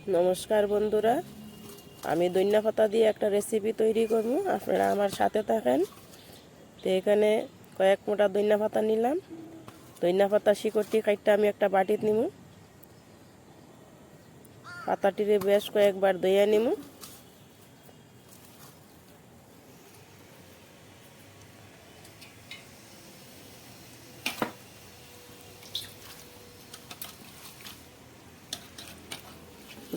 নমস্কার বন্ধুরা, আমি ধনিয়া পাতা দিয়ে একটা রেসিপি তৈরি করব। আপনারা আমার সাথে থাকেন। তো এখানে কয়েক মোটা ধনিয়া পাতা নিলাম। ধনিয়া পাতা শিকড়টি কাটতে আমি একটা বাটিতে নিব। পাতাটিরে বেশ কয়েকবার ধুয়ে নিব।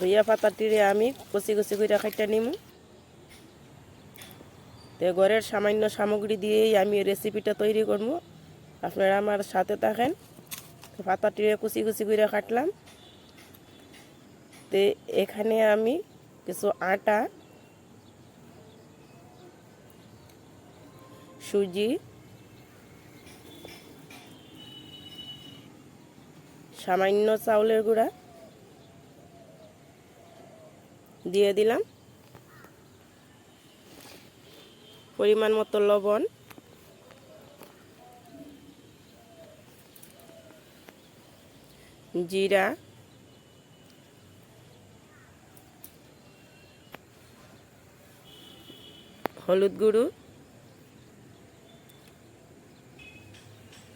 ধুইয়া পাতাটিরে আমি কচি কচি করে কাটতে নিব। তো ঘরের সামান্য সামগ্রী দিয়েই আমি রেসিপিটা তৈরি করব। আপনারা আমার সাথে থাকেন। তো পাতাটিরে কুচি কুচি করে কাটলাম। তো এখানে আমি কিছু আটা, সুজি, সামান্য চাউলের গুঁড়া দিয়ে দিলাম, পরিমাণ মতো লবণ, জিরা, হলুদ গুঁড়ো,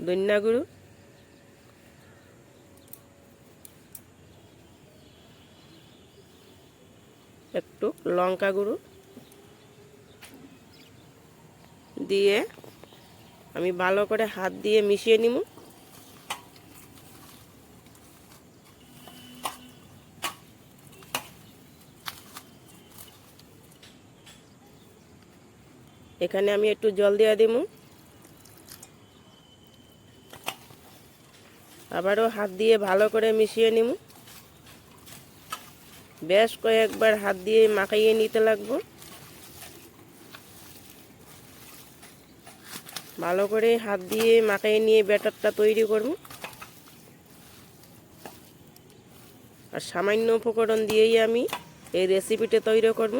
ধনিয়া গুঁড়ো, একটু লঙ্কা গুঁড়ো দিয়ে আমি ভালো করে হাত দিয়ে মিশিয়ে নিব। এখানে আমি একটু জল দিয়ে দিব। আবারও হাত দিয়ে ভালো করে মিশিয়ে নিব। বেশ কয়েকবার হাত দিয়ে মাখাইয়ে নিতে লাগবে। ভালো করে হাত দিয়ে মাখাইয়ে নিয়ে ব্যাটারটা তৈরি করব। আর সামান্য উপকরণ দিয়েই আমি এই রেসিপিটা তৈরি করব।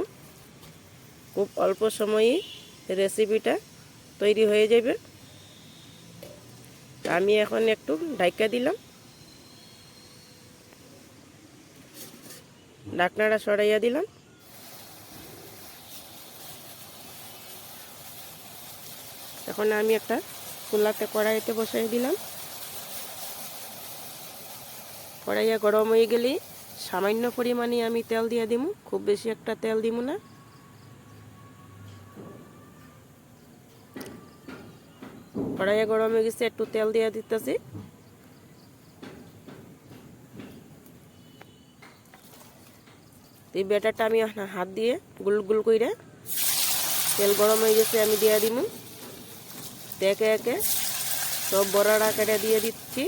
খুব অল্প সময়ে রেসিপিটা তৈরি হয়ে যাবে। আমি এখন একটু ঢাকা দিলাম। ঢাকনাটা সরাইয়া দিলাম। এখন আমি একটা চুলাতে কড়াইতে বসাই দিলাম। কড়াইয়া গরম হয়ে গেলে সামান্য পরিমাণে আমি তেল দিয়ে দিব। খুব বেশি একটা তেল দিব না। কড়াইয়া গরম হয়ে গেছে, একটু তেল দিয়ে দিতেছি। এই ব্যাটারটা আমি হাত দিয়ে গুল গুল করে তেল গরম হয়ে গেছে আমি দিয়ে দিব। একে একে সব বড়ার আকারে দিয়ে দিচ্ছি।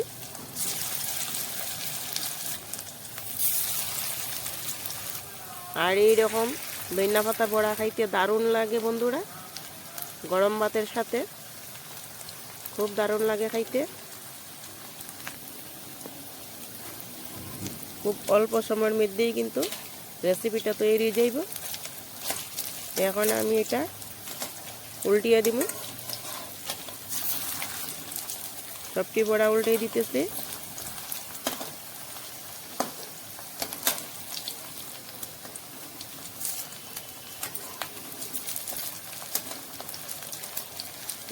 আর এইরকম ধনিয়া পাতা বড়া খাইতে দারুণ লাগে বন্ধুরা। গরম ভাতের সাথে খুব দারুণ লাগে খাইতে। খুব অল্প সময়ের মধ্যেই কিন্তু রেসিপিটা তৈরি হয়ে যাইব। এখন আমি এটা উল্টিয়ে দিব। সবটি বড়া উল্টে দিতেছি।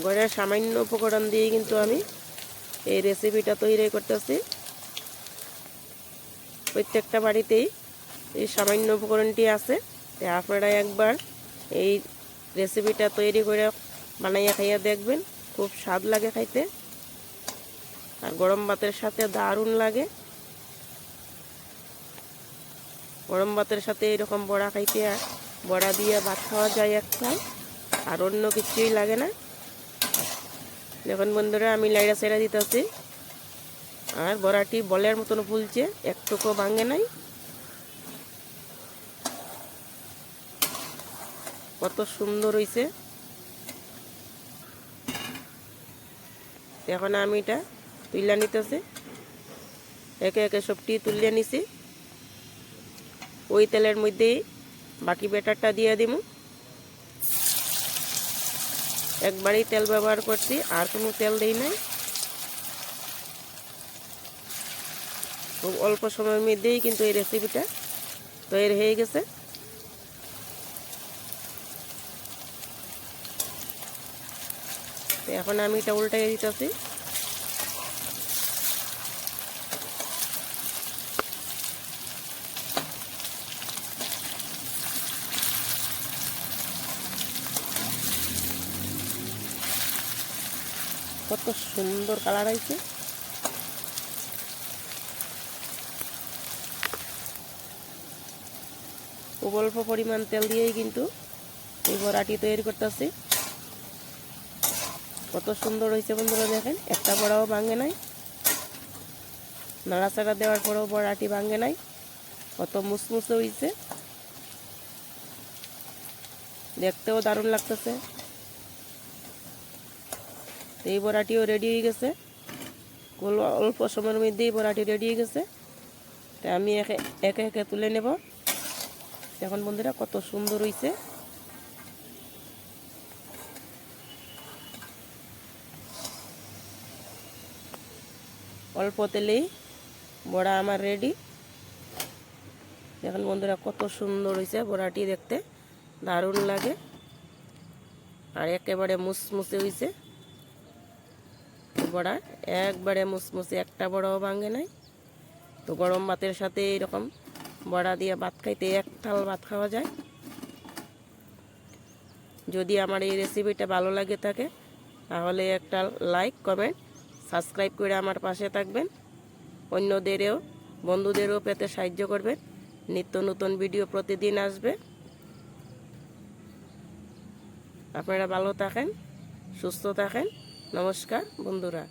ঘরের সামান্য উপকরণ দিয়ে কিন্তু আমি এই রেসিপিটা তৈরি করতেছি। প্রত্যেকটা বাড়িতেই এই সামান্য উপকরণটি আছে। আপনারা একবার এই রেসিপিটা তৈরি করে বানাইয়া খাইয়া দেখবেন। খুব স্বাদ লাগে খাইতে। আর গরম ভাতের সাথে দারুণ লাগে। গরম ভাতের সাথে এরকম বড়া খাইতে, বড়া দিয়ে ভাত খাওয়া যায় একটা, আর অন্য কিছুই লাগে না। দেখুন বন্ধুরা, আমি লাইড়া সেরা দিতেছি। আর বড়াটি বলের মতন ফুলছে, একটুকু ভাঙে নাই। কত সুন্দর হয়েছে। এখন আমি এটা তুলে নিতেছি। একে একে সবটি তুলে নিছি। ওই তেলের মধ্যেই বাকি ব্যাটারটা দিয়ে দিব। একবারই তেল ব্যবহার করছি, আর কোনো তেল দেই নাই। খুব অল্প সময়ের মধ্যেই কিন্তু এই রেসিপিটা তৈরি হয়ে গেছে। তো এখন আমি এটা উল্টাই দিতেছি। কত সুন্দর কালার হয়েছে। খুব অল্প পরিমাণ তেল দিয়েই কিন্তু এই বড়াটি তৈরি করতেছি। কত সুন্দর হয়েছে বন্ধুরা, দেখেন একটা বড়াও ভাঙে নাই, নাড়াচাড়া দেওয়ার পরেও বড়াটি ভাঙে নাই, কত মুসমুসে হয়েছে, দেখতেও দারুণ লাগতেছে। এই বড়াটিও রেডি হয়ে গেছে, অল্প সময়ের মধ্যেই বড়াটি রেডি হয়ে গেছে। তা আমি একে একে তুলে নেব। দেখুন বন্ধুরা কত সুন্দর হয়েছে। অল্প তেলেই বড়া আমার রেডি। দেখুন বন্ধুরা কত সুন্দর হয়েছে, বড়াটি দেখতে দারুণ লাগে আর একেবারে মুসমুসে হয়েছে বড়া, একবারে মুসমুসে, একটা বড়াও ভাঙে নাই। তো গরম ভাতের সাথে এরকম বড়া দিয়ে ভাত খাইতে এক থাল ভাত খাওয়া যায়। যদি আমার এই রেসিপিটা ভালো লাগে থাকে তাহলে একটা লাইক, কমেন্ট, সাবস্ক্রাইব করে আমার পাশে থাকবেন। অন্যদেরও বন্ধুদেরও পেতে সাহায্য করবেন। নিত্য নতুন ভিডিও প্রতিদিন আসবে। আপনারা ভালো থাকেন, সুস্থ থাকেন। নমস্কার বন্ধুরা।